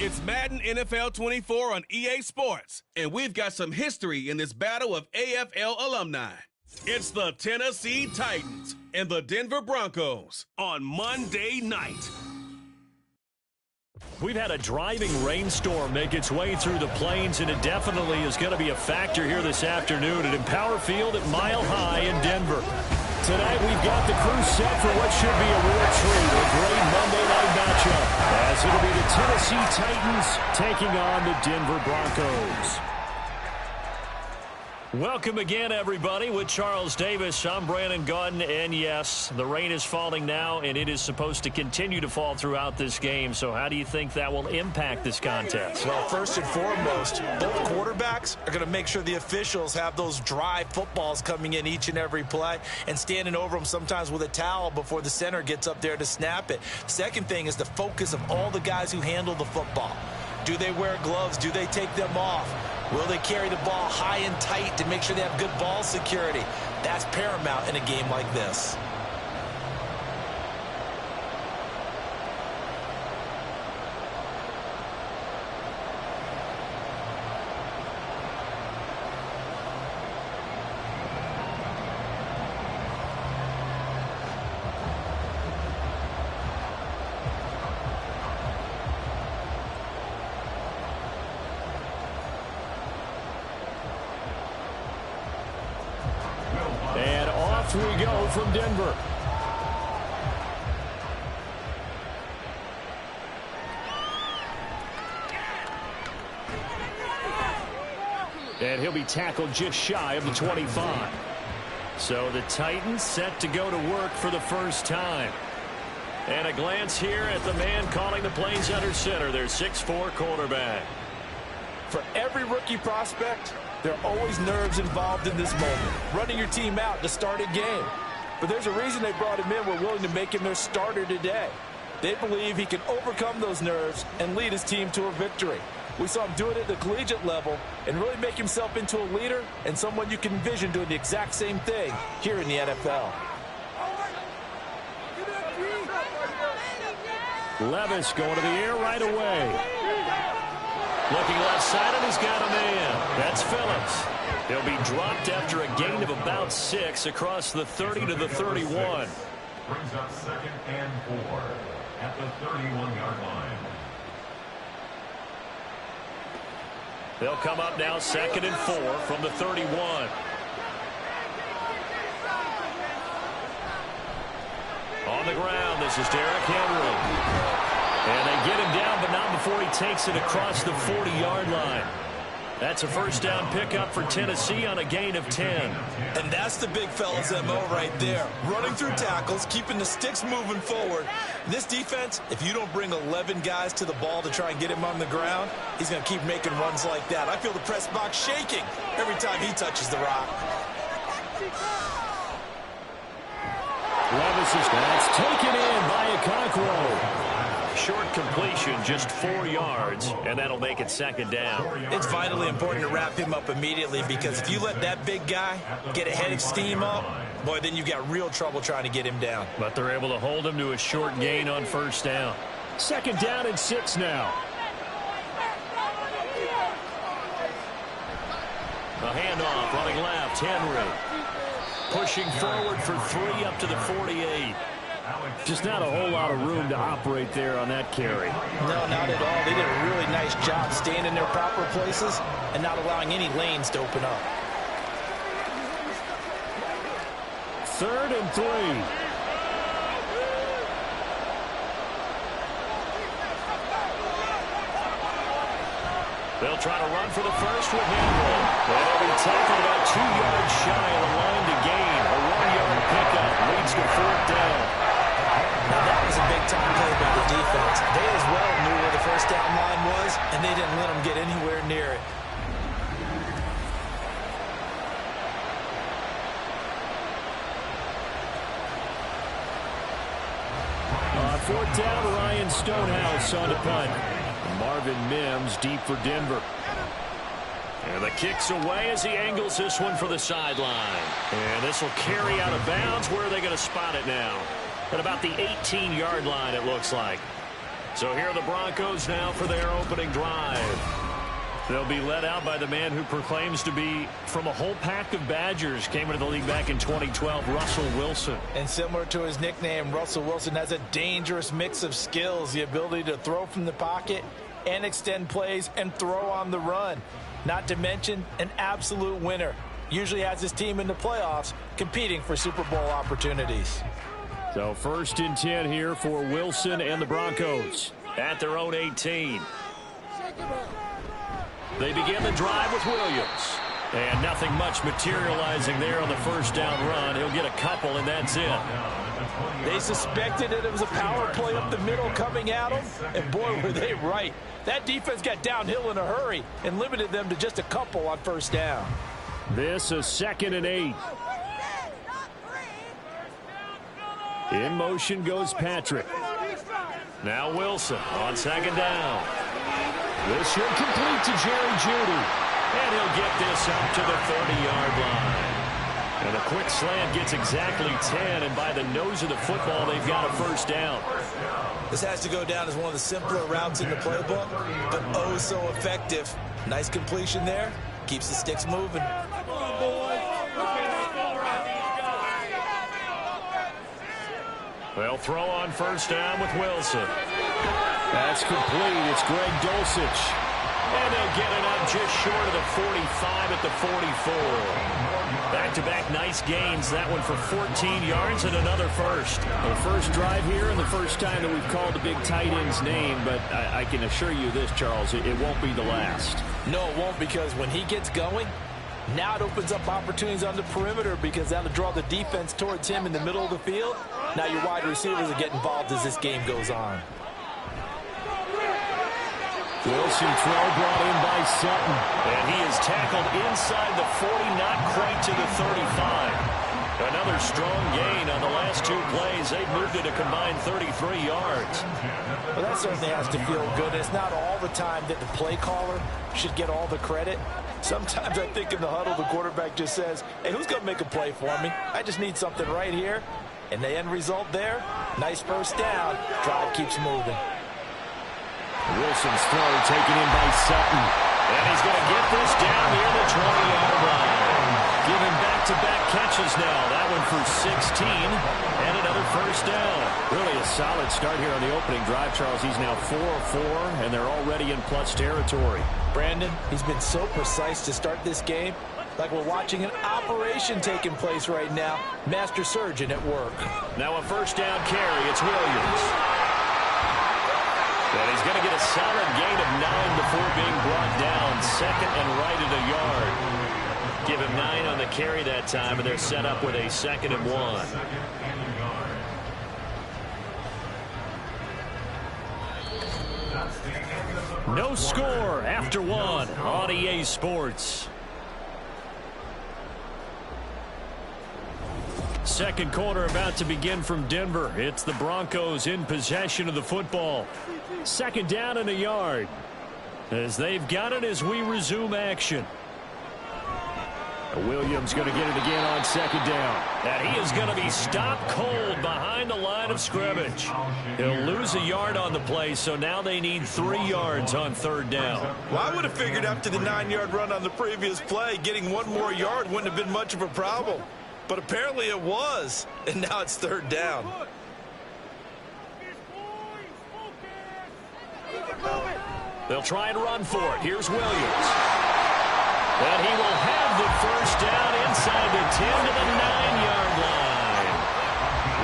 It's Madden NFL 24 on EA Sports, and we've got some history in this battle of AFL alumni. It's the Tennessee Titans and the Denver Broncos on Monday night. We've had a driving rainstorm make its way through the plains, and it definitely is going to be a factor here this afternoon at Empower Field at Mile High in Denver. Tonight we've got the crew set for what should be a real treat, a great Monday night matchup, as it'll be the Tennessee Titans taking on the Denver Broncos. Welcome again, everybody. With Charles Davis, I'm Brandon Gaudin, and yes, the rain is falling now, and it is supposed to continue to fall throughout this game. So how do you think that will impact this contest? Well, first and foremost, both quarterbacks are going to make sure the officials have those dry footballs coming in each and every play and standing over them sometimes with a towel before the center gets up there to snap it. Second thing is the focus of all the guys who handle the football. Do they wear gloves? Do they take them off? Will they carry the ball high and tight to make sure they have good ball security? That's paramount in a game like this. We go from Denver. And he'll be tackled just shy of the 25. So the Titans set to go to work for the first time. And a glance here at the man calling the plays under center, their 6'4" quarterback. For every rookie prospect, there are always nerves involved in this moment, running your team out to start a game. But there's a reason they brought him in. We're willing to make him their starter today. They believe he can overcome those nerves and lead his team to a victory. We saw him do it at the collegiate level and really make himself into a leader and someone you can envision doing the exact same thing here in the NFL. Levis going to the air right away. Looking left side, and he's got a man. That's Phillips. He'll be dropped after a gain of about 6 across the 30 to the 31. Brings up 2nd and 4 at the 31-yard line. They'll come up now 2nd and 4 from the 31. On the ground, this is Derrick Henry. And they get him down, but not before he takes it across the 40-yard line. That's a first down pickup for Tennessee on a gain of 10. And that's the big fella's MO right there. Running through tackles, keeping the sticks moving forward. This defense, if you don't bring 11 guys to the ball to try and get him on the ground, he's going to keep making runs like that. I feel the press box shaking every time he touches the rock. Levis is that's taken in by Okonkwo. Short completion, just 4 yards, and that'll make it 2nd down. It's vitally important to wrap him up immediately because if you let that big guy get ahead of steam up, boy, then you've got real trouble trying to get him down. But they're able to hold him to a short gain on first down. 2nd down and 6 now. A handoff, running left, Henry. Pushing forward for 3 up to the 48. Just not a whole lot of room to operate there on that carry. No, not at all. They did a really nice job staying in their proper places and not allowing any lanes to open up. 3rd and 3. They'll try to run for the first with Henry. They'll be tackled about 2 yards shy of the line to gain. A 1-yard pickup leads to 4th down. Now that was a big-time play by the defense. They as well knew where the first down line was, and they didn't let them get anywhere near it. On 4th down, Ryan Stonehouse on the punt. Marvin Mims deep for Denver. And the kick's away as he angles this one for the sideline. And this will carry out of bounds. Where are they going to spot it now? At about the 18-yard line, it looks like. So here are the Broncos now for their opening drive. They'll be led out by the man who proclaims to be from a whole pack of Badgers. Came into the league back in 2012, Russell Wilson. And similar to his nickname, Russell Wilson has a dangerous mix of skills. The ability to throw from the pocket and extend plays and throw on the run. Not to mention an absolute winner. Usually has his team in the playoffs competing for Super Bowl opportunities. So 1st and 10 here for Wilson and the Broncos at their own 18. They begin the drive with Williams. And nothing much materializing there on the first down run. He'll get a couple, and that's it. They suspected that it was a power play up the middle coming at them, and boy, were they right. That defense got downhill in a hurry and limited them to just a couple on first down. This is 2nd and 8. In motion goes Patrick. Now Wilson on 2nd down. This should complete to Jerry Jeudy. And he'll get this up to the 30-yard line. And a quick slant gets exactly 10, and by the nose of the football, they've got a first down. This has to go down as one of the simpler routes in the playbook, but oh so effective. Nice completion there. Keeps the sticks moving. They'll throw on first down with Wilson. That's complete. It's Greg Dulcich. And they'll get it up just short of the 45 at the 44. Back-to-back nice gains. That one for 14 yards and another first. The first drive here and the first time that we've called the big tight end's name, but I can assure you this, Charles, it won't be the last. No, it won't, because when he gets going, now it opens up opportunities on the perimeter because that'll draw the defense towards him in the middle of the field. Now your wide receivers will get involved as this game goes on. Wilson throw brought in by Sutton. And he is tackled inside the 40, not quite to the 35. Another strong gain on the last two plays. They've moved it a combined 33 yards. Well, that certainly has to feel good. It's not all the time that the play caller should get all the credit. Sometimes I think in the huddle, the quarterback just says, hey, who's going to make a play for me? I just need something right here. And the end result there, nice first down. Drive keeps moving. Wilson's throw taken in by Sutton. And he's going to get this down near the 20-yard line. Giving back-to-back catches now. That one for 16 and another first down. Really a solid start here on the opening drive, Charles. He's now 4 of 4, and they're already in plus territory. Brandon, he's been so precise to start this game. Like we're watching an operation taking place right now. Master surgeon at work. Now a first down carry. It's Williams. And he's going to get a solid gain of 9 before being brought down. Second and right at a yard. Give him 9 on the carry that time, and they're set up with a 2nd and 1. No score after 1 on EA Sports. Second quarter about to begin from Denver. It's the Broncos in possession of the football. 2nd down and a yard. As they've got it as we resume action. Williams going to get it again on 2nd down. And he is going to be stopped cold behind the line of scrimmage. He'll lose a yard on the play, so now they need 3 yards on 3rd down. Well, I would have figured after the 9-yard run on the previous play, getting 1 more yard wouldn't have been much of a problem. But apparently it was, and now it's 3rd down. They'll try and run for it. Here's Williams. And he will have the first down inside the 10 to the 9-yard line.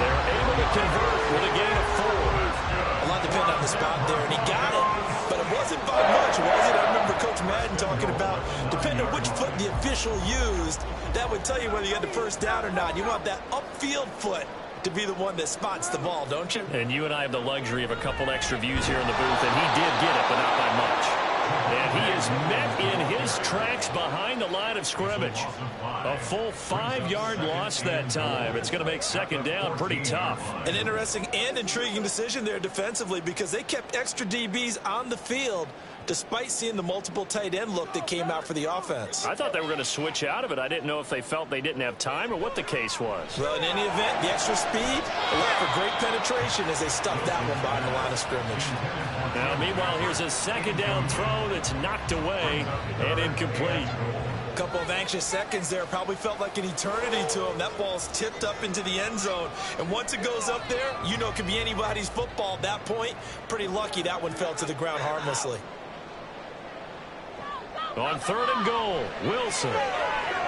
They're able to convert with a gain of 4. A lot depended on the spot there, and he got it. But it wasn't by much, was it? I remember Coach Madden talking about, depending on which foot the official used, that would tell you whether you had the first down or not. You want that upfield foot to be the one that spots the ball, don't you? And you and I have the luxury of a couple extra views here in the booth, and he did get it, but not by much. And He is met in his tracks behind the line of scrimmage. A full 5-yard loss that time. It's going to make second down pretty tough. An interesting and intriguing decision there defensively because they kept extra DBs on the field despite seeing the multiple tight end look that came out for the offense. I thought they were going to switch out of it. I didn't know if they felt they didn't have time or what the case was. Well, in any event, the extra speed allowed for great penetration as they stuffed that one behind the line of scrimmage. Now, meanwhile, here's a second down throw that's knocked away and incomplete. A couple of anxious seconds there. Probably felt like an eternity to him. That ball's tipped up into the end zone. And once it goes up there, you know it could be anybody's football at that point. Pretty lucky that one fell to the ground harmlessly. On 3rd and goal, Wilson.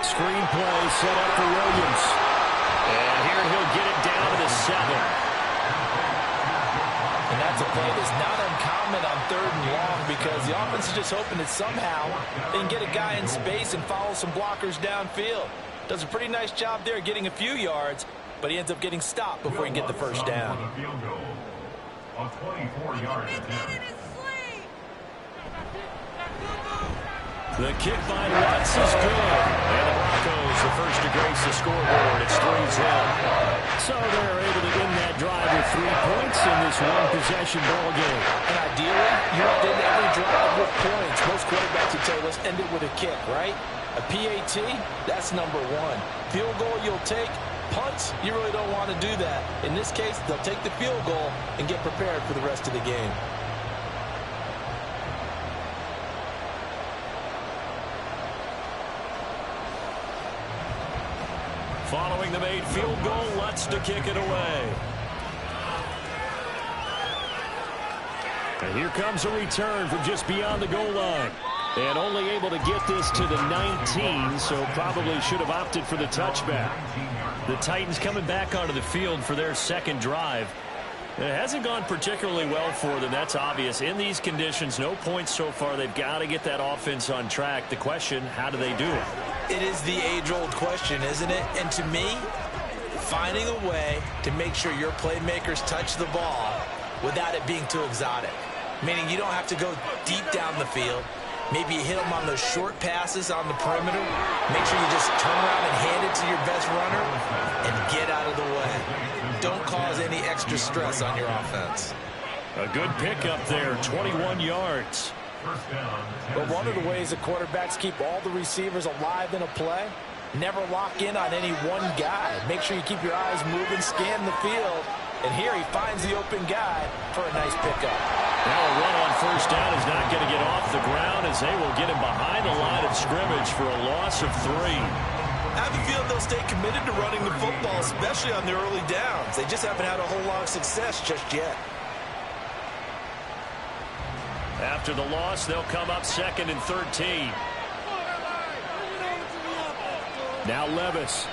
Screen play set up for Williams. And here he'll get it down to the 7. And that's a play that's not uncommon on 3rd and long because the offense is just hoping that somehow they can get a guy in space and follow some blockers downfield. Does a pretty nice job there getting a few yards, but he ends up getting stopped before he can get the first down. A 24-yard attempt. The kick by Lutz is good. And the Broncos the first to grace the scoreboard. It's 3-0. So they're able to win that drive with 3 points in this one-possession ball game. And ideally, you want to end every drive with points. Most quarterbacks would say, let's end it with a kick, right? A PAT, that's number 1. Field goal you'll take. Punts, you really don't want to do that. In this case, they'll take the field goal and get prepared for the rest of the game. Following the made field goal, Lutz to kick it away. And here comes a return from just beyond the goal line. And only able to get this to the 19, so probably should have opted for the touchback. The Titans coming back onto the field for their second drive. It hasn't gone particularly well for them, that's obvious. In these conditions, no points so far. They've got to get that offense on track. The question, how do they do it? It is the age-old question, isn't it? And to me, finding a way to make sure your playmakers touch the ball without it being too exotic. Meaning you don't have to go deep down the field. Maybe you hit them on those short passes on the perimeter. Make sure you just turn around and hand it to your best runner and get out of the way. Don't cause any extra stress on your offense. A good pickup there, 21 yards. But one of the ways the quarterbacks keep all the receivers alive in a play, never lock in on any one guy. Make sure you keep your eyes moving, scan the field. And here he finds the open guy for a nice pickup. Now a run on first down is not going to get off the ground as they will get him behind the line of scrimmage for a loss of 3. I have a feeling they'll stay committed to running the football, especially on their early downs. They just haven't had a whole lot of success just yet. After the loss, they'll come up 2nd and 13. Now Levis.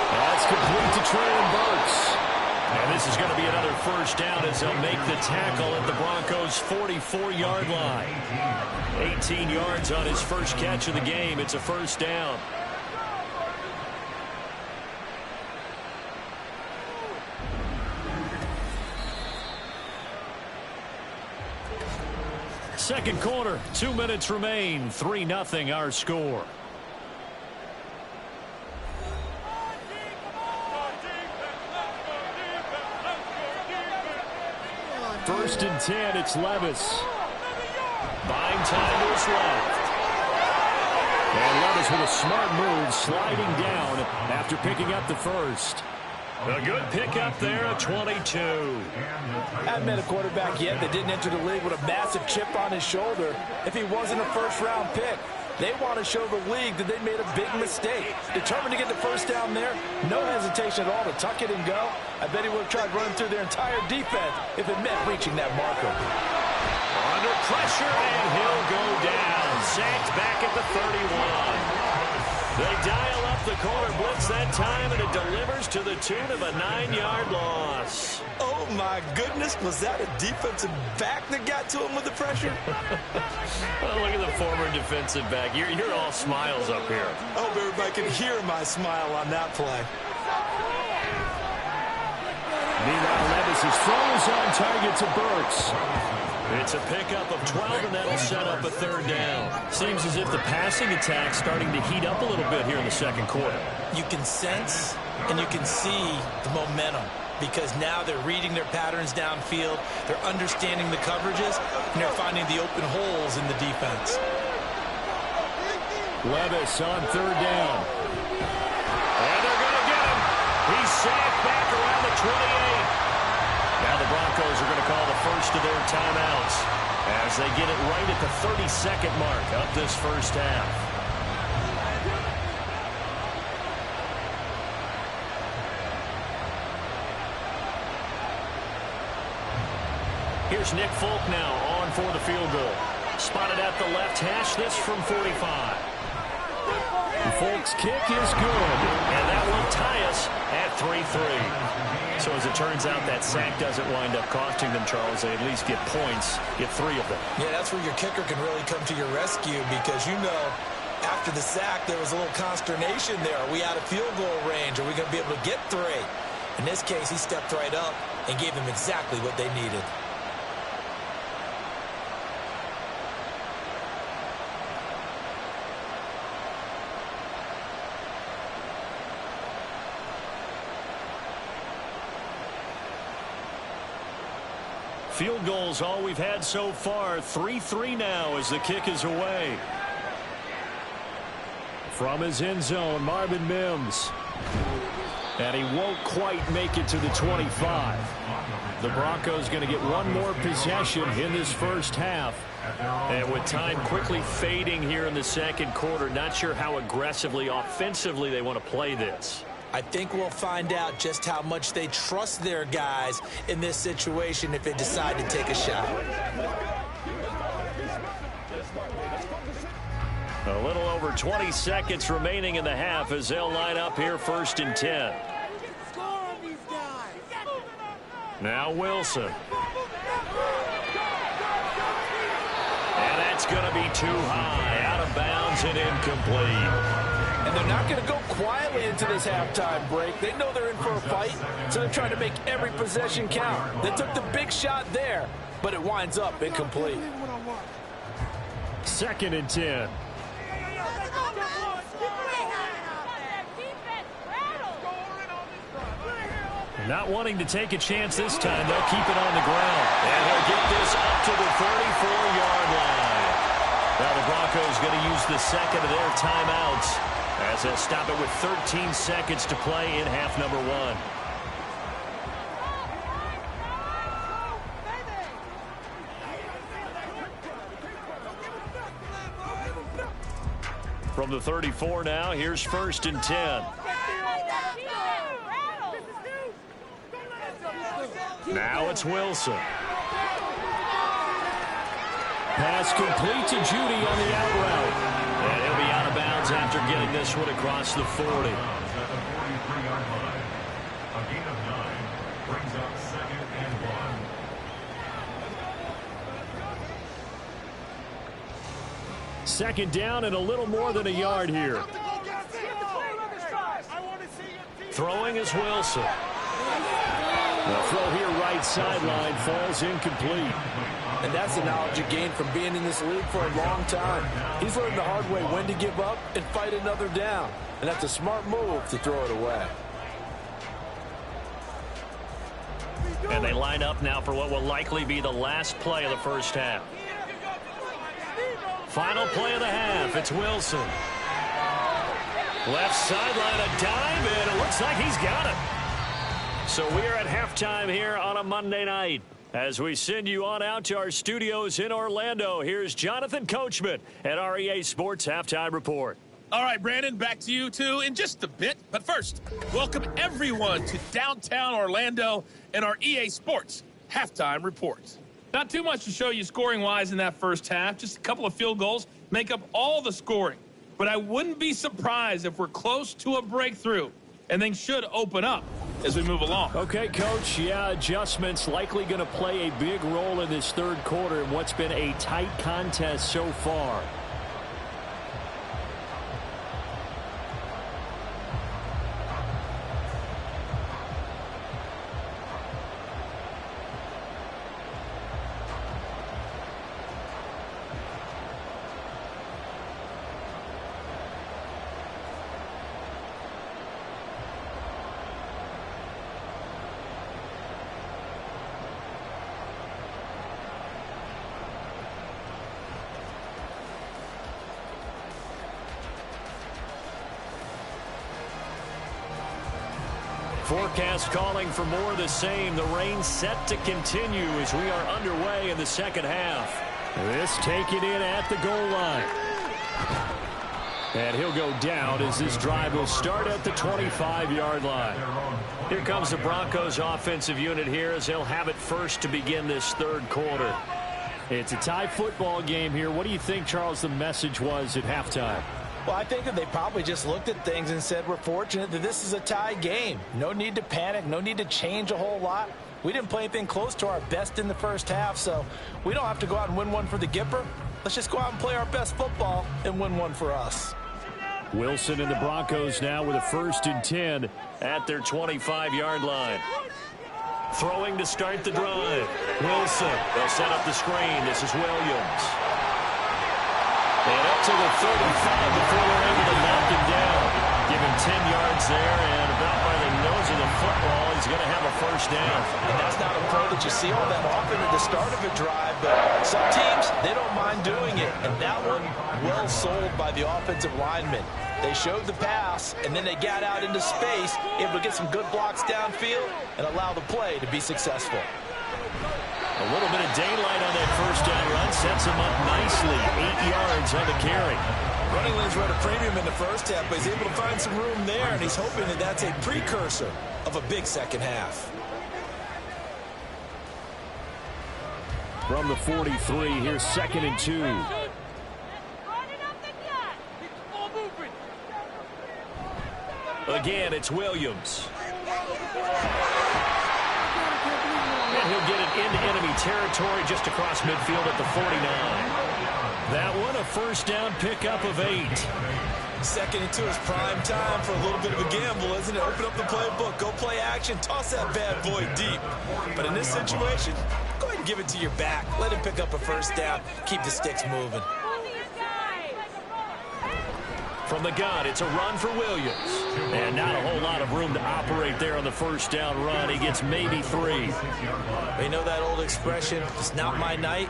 That's complete to Traylon Burks. And this is going to be another first down as they'll make the tackle at the Broncos' 44-yard line. 18 yards on his first catch of the game. It's a first down. Second quarter, 2 minutes remain. 3-0 our score. First and 10, it's Levis. Buying time to his left. And Levis with a smart move, sliding down after picking up the first. A good pickup there at 22. Haven't met a quarterback yet that didn't enter the league with a massive chip on his shoulder if he wasn't a first-round pick. They want to show the league that they made a big mistake. Determined to get the first down there, no hesitation at all to tuck it and go. I bet he would have tried running through their entire defense if it meant reaching that marker. Under pressure, and he'll go down. Sacked back at the 31. They dial up the corner blitz that time, and it delivers to the tune of a 9-yard loss. Oh, my goodness. Was that a defensive back that got to him with the pressure? Well, look at the former defensive back. You're all smiles up here. I hope everybody can hear my smile on that play. Meanwhile, Levis' throw is on target to Burks. It's a pickup of 12, and that'll set up a third down. Seems as if the passing attack's starting to heat up a little bit here in the second quarter. You can sense and you can see the momentum because now they're reading their patterns downfield, they're understanding the coverages, and they're finding the open holes in the defense. Levis on third down. And they're going to get him. He's sacked back around the 28. Now the Broncos are going to call the first of their timeouts as they get it right at the 30-second mark of this first half. Here's Nick Folk now on for the field goal. Spotted at the left hash, this from 45. Folk's kick is good, and that will tie us at 3-3. So as it turns out, that sack doesn't wind up costing them, Charles. They at least get points, get 3 of them. Yeah, that's where your kicker can really come to your rescue because, you know, after the sack, there was a little consternation there. Are we out of field goal range? Are we going to be able to get 3? In this case, he stepped right up and gave them exactly what they needed. Field goals all we've had so far. 3-3 now as the kick is away. From his end zone, Marvin Mims. And he won't quite make it to the 25. The Broncos going to get one more possession in this first half. And with time quickly fading here in the second quarter, not sure how aggressively, offensively they want to play this. I think we'll find out just how much they trust their guys in this situation if they decide to take a shot. A little over 20 seconds remaining in the half as they'll line up here first and 10. Now Wilson. And that's going to be too high, out of bounds and incomplete. And they're not going to go quietly into this halftime break. They know they're in for a fight, so they're trying to make every possession count. They took the big shot there, but it winds up incomplete. Second and 10. Not wanting to take a chance this time. They'll keep it on the ground. And he'll get this up to the 34-yard line. Now the Broncos going to use the second of their timeouts as they'll stop it with 13 seconds to play in half number 1. From the 34 now, here's first and 10. Now it's Wilson. Pass complete to Judy on the out route. And he'll be out of bounds after getting this one across the 40. A gain of 9 brings up 2nd and 1. Second down and a little more than a yard here. Throwing is Wilson. The throw here right sideline falls incomplete. And that's the knowledge you gain from being in this league for a long time. He's learned the hard way when to give up and fight another down. And that's a smart move to throw it away. And they line up now for what will likely be the last play of the first half. Final play of the half. It's Wilson. Left sideline, a dive, and it looks like he's got it. So we are at halftime here on a Monday night. As we send you on out to our studios in Orlando, here's Jonathan Coachman at our EA Sports Halftime Report. All right, Brandon, back to you two in just a bit. But first, welcome everyone to downtown Orlando and our EA Sports Halftime Report. Not too much to show you scoring-wise in that first half. Just a couple of field goals make up all the scoring. But I wouldn't be surprised if we're close to a breakthrough, and things should open up as we move along. Okay, Coach, yeah, adjustments likely going to play a big role in this third quarter in what's been a tight contest so far. Forecast calling for more of the same. The rain set to continue as we are underway in the second half. This taken in at the goal line. And he'll go down as this drive will start at the 25-yard line. Here comes the Broncos offensive unit here as they'll have it first to begin this third quarter. It's a tie football game here. What do you think, Charles, the message was at halftime? Well, I think that they probably just looked at things and said, we're fortunate that this is a tie game. No need to panic. No need to change a whole lot. We didn't play anything close to our best in the first half, so we don't have to go out and win one for the Gipper. Let's just go out and play our best football and win one for us. Wilson and the Broncos now with a 1st and 10 at their 25-yard line. Throwing to start the drive. Wilson. They'll set up the screen. This is Williams. And up to the 35 before they're able to knock him down. Give him 10 yards there, and about by the nose of the football, he's going to have a first down. And that's not a play that you see all that often at the start of a drive, but some teams, they don't mind doing it. And that one, well sold by the offensive lineman. They showed the pass, and then they got out into space, able to get some good blocks downfield and allow the play to be successful. A little bit of daylight on that first down run sets him up nicely. 8 yards on the carry. Running lanes were at a premium in the first half, but he's able to find some room there, and he's hoping that that's a precursor of a big second half. From the 43, here's 2nd and 2. Again, it's Williams. And he'll get it into enemy territory just across midfield at the 49. That one, a first down pickup of 8. 2nd and 2 is prime time for a little bit of a gamble, isn't it? Open up the playbook, go play action, toss that bad boy deep. But in this situation, go ahead and give it to your back. Let him pick up a first down, keep the sticks moving. From the gun, it's a run for Williams. And not a whole lot of room to operate there on the first down run. He gets maybe 3. You know that old expression, it's not my night?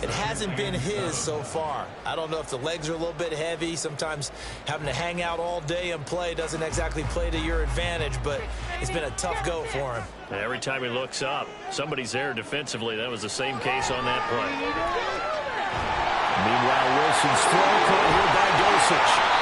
It hasn't been his so far. I don't know if the legs are a little bit heavy. Sometimes having to hang out all day and play doesn't exactly play to your advantage, but it's been a tough go for him. Every time he looks up, somebody's there defensively. That was the same case on that play. Meanwhile, Wilson's throw caught here by Dosich.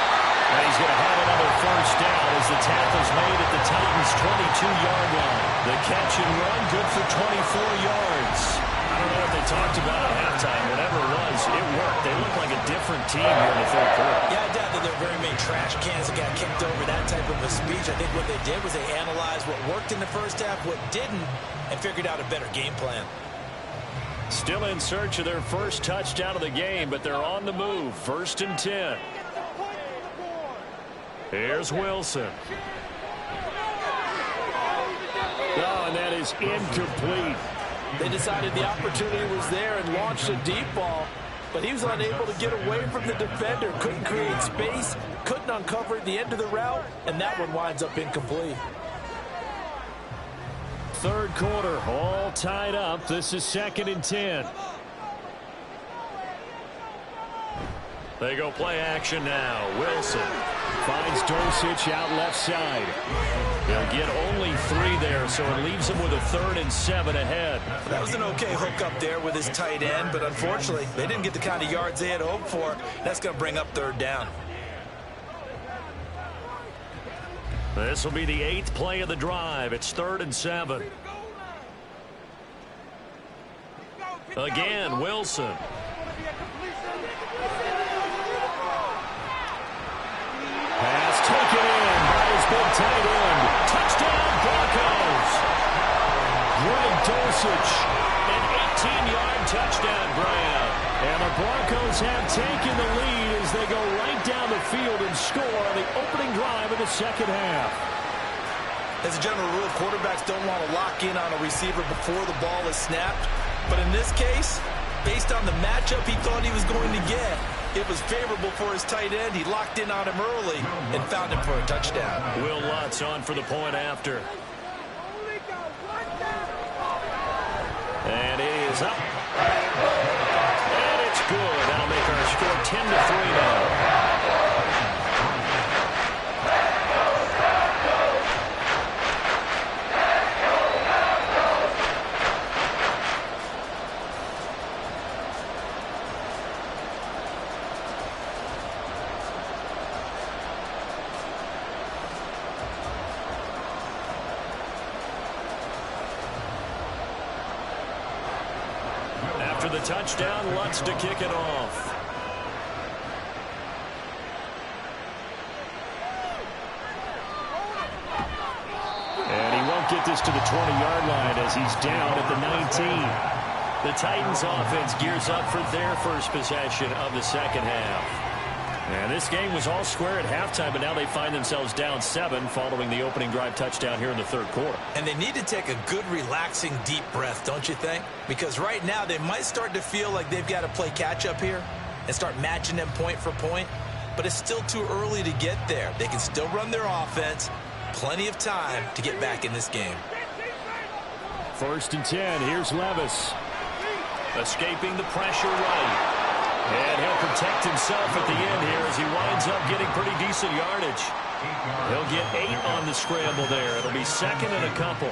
And he's going to have another first down as the tackle's made at the Titans' 22-yard line. The catch and run, good for 24 yards. I don't know what they talked about at halftime. Whatever it was, it worked. They look like a different team here in the third quarter. Yeah, I doubt that there are very many trash cans that got kicked over that type of a speech. I think what they did was they analyzed what worked in the first half, what didn't, and figured out a better game plan. Still in search of their first touchdown of the game, but they're on the move. 1st and 10. Here's Wilson. Oh, and that is incomplete. They decided the opportunity was there and launched a deep ball, but he was unable to get away from the defender. Couldn't create space, couldn't uncover at the end of the route, and that one winds up incomplete. Third quarter, all tied up. This is 2nd and 10. They go play action now. Wilson finds Dosich out left side. He'll get only 3 there, so it leaves him with a 3rd and 7 ahead. That was an okay hook up there with his tight end, but unfortunately, they didn't get the kind of yards they had hoped for. That's going to bring up 3rd down. This will be the 8th play of the drive. It's 3rd and 7. Again, Wilson. Pass taken in by his big tight end. Touchdown, Broncos. Greg Dosich, an 18-yard touchdown grab. And the Broncos have taken the lead as they go right down the field and score on the opening drive of the second half. As a general rule, quarterbacks don't want to lock in on a receiver before the ball is snapped. But in this case, based on the matchup he thought he was going to get, it was favorable for his tight end. He locked in on him early and found him for a touchdown. Will Lutz on for the point after. And it is up. And it's good. That'll make our score 10-3 now. for the touchdown. Lutz to kick it off. And he won't get this to the 20-yard line as he's down at the 19. The Titans offense gears up for their first possession of the second half. And this game was all square at halftime, but now they find themselves down 7 following the opening drive touchdown here in the third quarter. And they need to take a good, relaxing, deep breath, don't you think? Because right now they might start to feel like they've got to play catch-up here and start matching them point for point. But it's still too early to get there. They can still run their offense. Plenty of time to get back in this game. 1st and 10. Here's Levis. Escaping the pressure right. And he'll protect himself at the end here as he winds up getting pretty decent yardage. He'll get 8 on the scramble there. It'll be 2nd and a couple.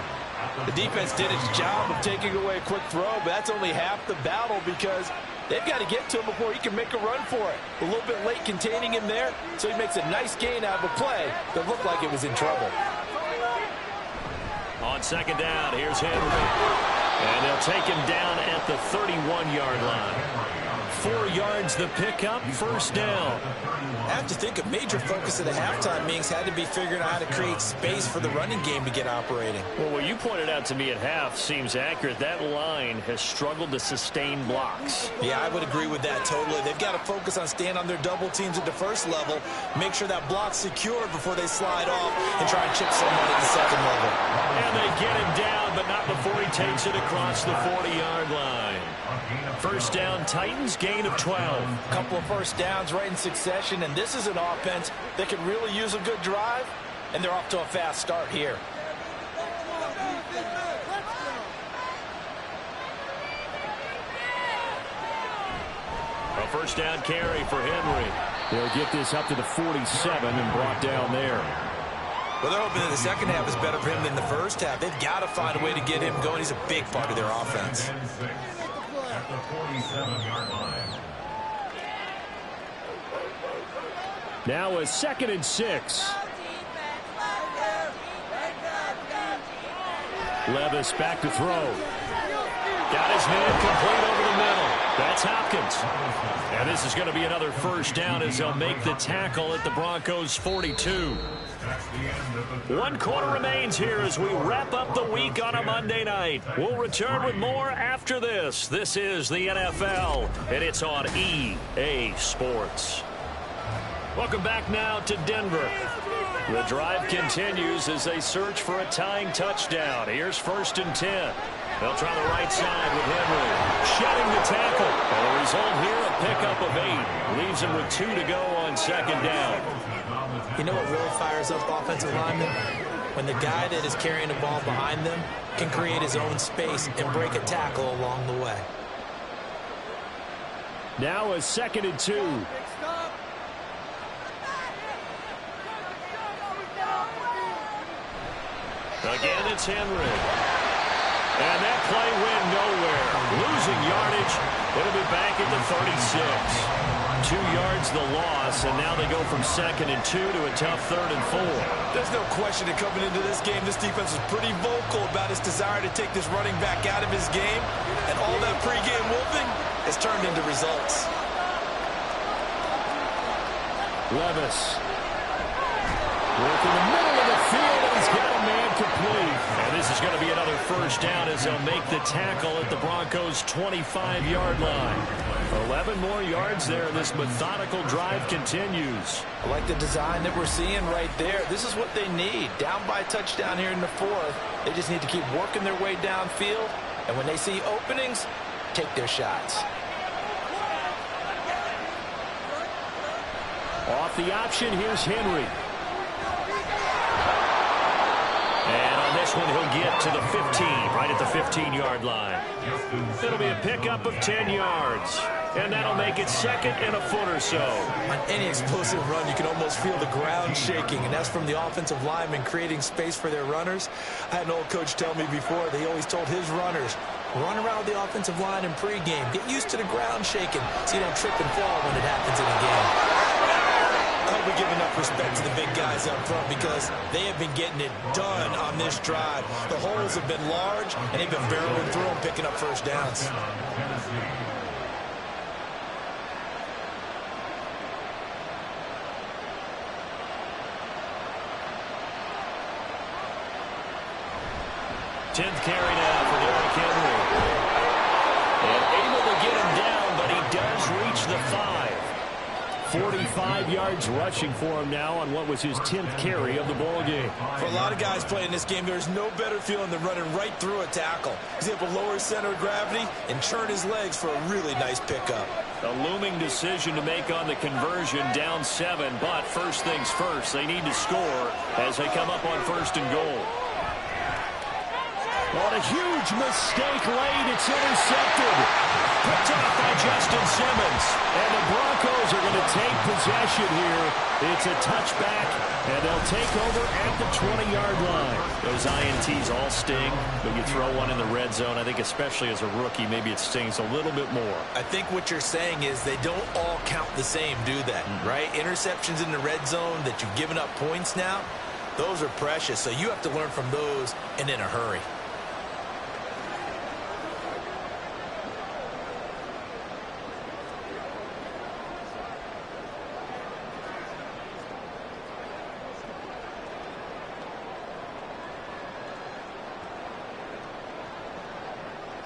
The defense did its job of taking away a quick throw, but that's only half the battle because they've got to get to him before he can make a run for it. A little bit late containing him there, so he makes a nice gain out of a play that looked like it was in trouble. On 2nd down, here's Henry. And they'll take him down at the 31-yard line. 4 yards the pickup, 1st down. I have to think a major focus of the halftime meetings had to be figuring out how to create space for the running game to get operating. Well, what you pointed out to me at half seems accurate. That line has struggled to sustain blocks. Yeah, I would agree with that totally. They've got to focus on staying on their double teams at the first level, make sure that block's secure before they slide off and try and chip someone at the second level. And they get him down, but not before he takes it across the 40-yard line. 1st down, Titans, gain of 12. A couple of first downs right in succession, and this is an offense that can really use a good drive, and they're off to a fast start here. A 1st down carry for Henry. They'll get this up to the 47 and brought down there. Well, they're hoping that the second half is better for him than the first half. They've got to find a way to get him going. He's a big part of their offense. At the 47-yard line. Now a 2nd and 6. Levis back to throw. Got his man complete over the middle. That's Hopkins. And this is going to be another 1st down as they'll make the tackle at the Broncos' 42. 1 quarter remains here as we wrap up the week on a Monday night. We'll return with more after this. This is the NFL, and it's on EA Sports. Welcome back now to Denver. The drive continues as they search for a tying touchdown. Here's 1st and 10. They'll try the right side with Henry. Shedding the tackle. And the result here, a pickup of 8. Leaves him with 2 to go on 2nd down. You know what really fires up offensive linemen? When the guy that is carrying the ball behind them can create his own space and break a tackle along the way. Now a 2nd and 2. Again, it's Henry. And that play went nowhere. Losing yardage. It'll be back at the 36. 2 yards the loss, and now they go from 2nd and 2 to a tough 3rd and 4. There's no question that coming into this game, this defense was pretty vocal about its desire to take this running back out of his game, and all that pregame wolfing has turned into results. Levis. Working the middle of the field, and he's got a man complete. And this is going to be another 1st down as they'll make the tackle at the Broncos' 25-yard line. 11 more yards there, and this methodical drive continues. I like the design that we're seeing right there. This is what they need. Down by a touchdown here in the 4th. They just need to keep working their way downfield, and when they see openings, take their shots. Off the option, here's Henry. And on this one, he'll get to the 15, right at the 15-yard line. It'll be a pickup of 10 yards. And that'll make it 2nd and a foot or so. On any explosive run, you can almost feel the ground shaking, and that's from the offensive linemen creating space for their runners. I had an old coach tell me before, they always told his runners, run around the offensive line in pregame. Get used to the ground shaking so you don't trip and fall when it happens in a game. I hope we give enough respect to the big guys up front because they have been getting it done on this drive. The holes have been large, and they've been barreling through them, picking up 1st downs. 10th carry now for Derrick Henry. And able to get him down, but he does reach the 5. 45 yards rushing for him now on what was his 10th carry of the ball game. For a lot of guys playing this game, there's no better feeling than running right through a tackle. He's able to lower his center of gravity and turn his legs for a really nice pickup. A looming decision to make on the conversion, down 7, but first things first, they need to score as they come up on 1st and goal. On a huge mistake late, it's intercepted. Picked off by Justin Simmons. And the Broncos are going to take possession here. It's a touchback, and they'll take over at the 20-yard line. Those INTs all sting, but you throw one in the red zone, I think especially as a rookie, maybe it stings a little bit more. I think what you're saying is they don't all count the same, do they? Right? Interceptions in the red zone that you've given up points now, those are precious. So you have to learn from those and in a hurry.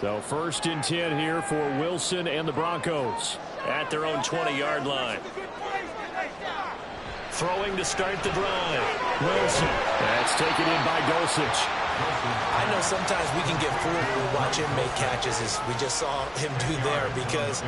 So 1st and 10 here for Wilson and the Broncos at their own 20-yard line. Throwing to start the drive. Wilson. That's taken in by Dulcich. I know sometimes we can get fooled when we watch him make catches, as we just saw him do there, because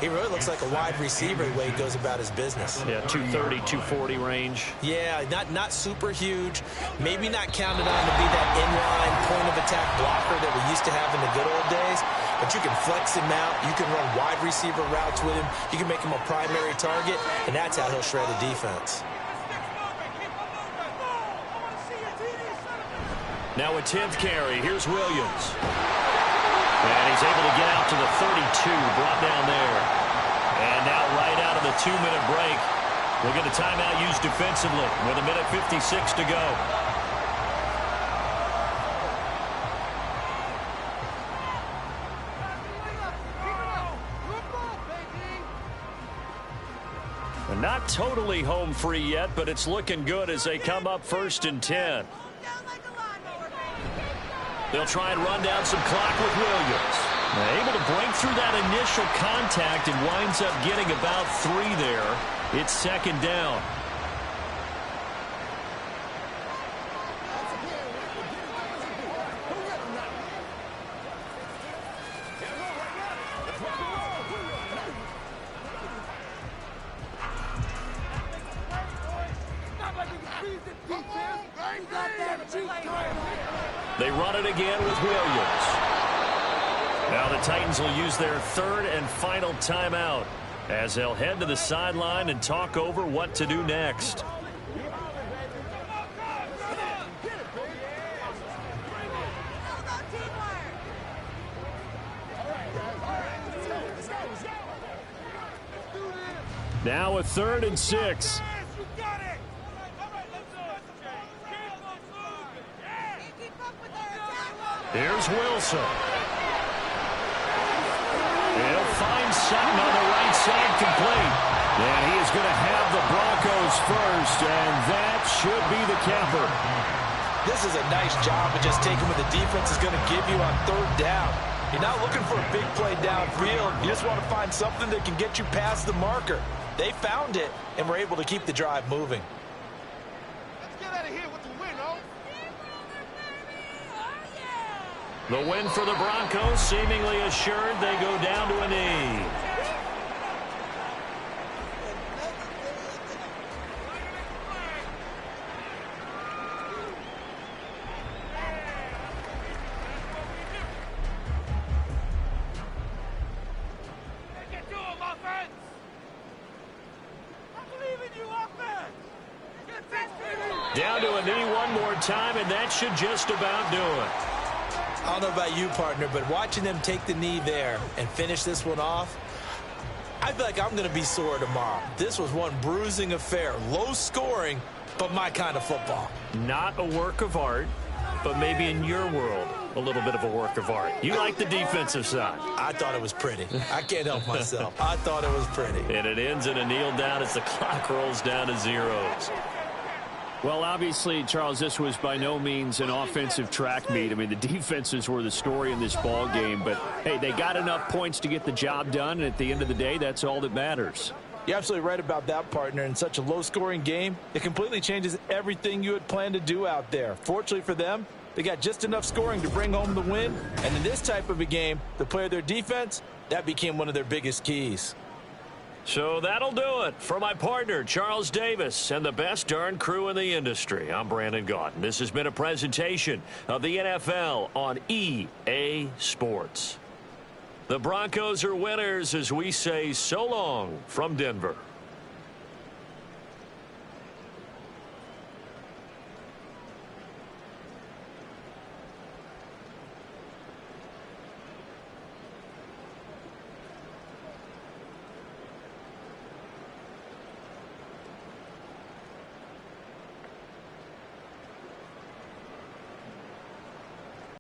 he really looks like a wide receiver the way he goes about his business. Yeah, 230, 240 range. Yeah, not super huge. Maybe not counted on to be that inline point-of-attack blocker that we used to have in the good old days, but you can flex him out. You can run wide receiver routes with him. You can make him a primary target, and that's how he'll shred a defense. Now a 10th carry. Here's Williams. And he's able to get out to the 32, brought down there. And now right out of the 2-minute break, we'll get a timeout used defensively with 1:56 to go. And not totally home free yet, but it's looking good as they come up 1st and 10. They'll try and run down some clock with Williams. Able to break through that initial contact and winds up getting about 3 there. It's 2nd down. They run it again with Williams. Now the Titans will use their 3rd and final timeout as they'll head to the sideline and talk over what to do next. Now a 3rd and 6. Here's Wilson. He'll find Sutton on the right side, complete. And he is going to have the Broncos first, and that should be the capper. This is a nice job of just taking what the defense is going to give you on 3rd down. You're not looking for a big play downfield. You just want to find something that can get you past the marker. They found it, and were able to keep the drive moving. Let's get out of here with the win, oh. The win for the Broncos, seemingly assured. They go down to a knee. Down to a knee one more time, and that should just about do it. I don't know about you, partner, but watching them take the knee there and finish this one off, I feel like I'm going to be sore tomorrow. This was one bruising affair. Low scoring, but my kind of football. Not a work of art, but maybe in your world, a little bit of a work of art. You like the defensive side. I thought it was pretty. I can't help myself. I thought it was pretty. And it ends in a kneel down as the clock rolls down to zeros. Well, obviously, Charles, this was by no means an offensive track meet. I mean, the defenses were the story in this ball game. But, hey, they got enough points to get the job done. And at the end of the day, that's all that matters. You're absolutely right about that, partner. In such a low-scoring game, it completely changes everything you had planned to do out there. Fortunately for them, they got just enough scoring to bring home the win. And in this type of a game, to play their defense, that became one of their biggest keys. So that'll do it for my partner, Charles Davis, and the best darn crew in the industry. I'm Brandon Gaudin. This has been a presentation of the NFL on EA Sports. The Broncos are winners as we say so long from Denver.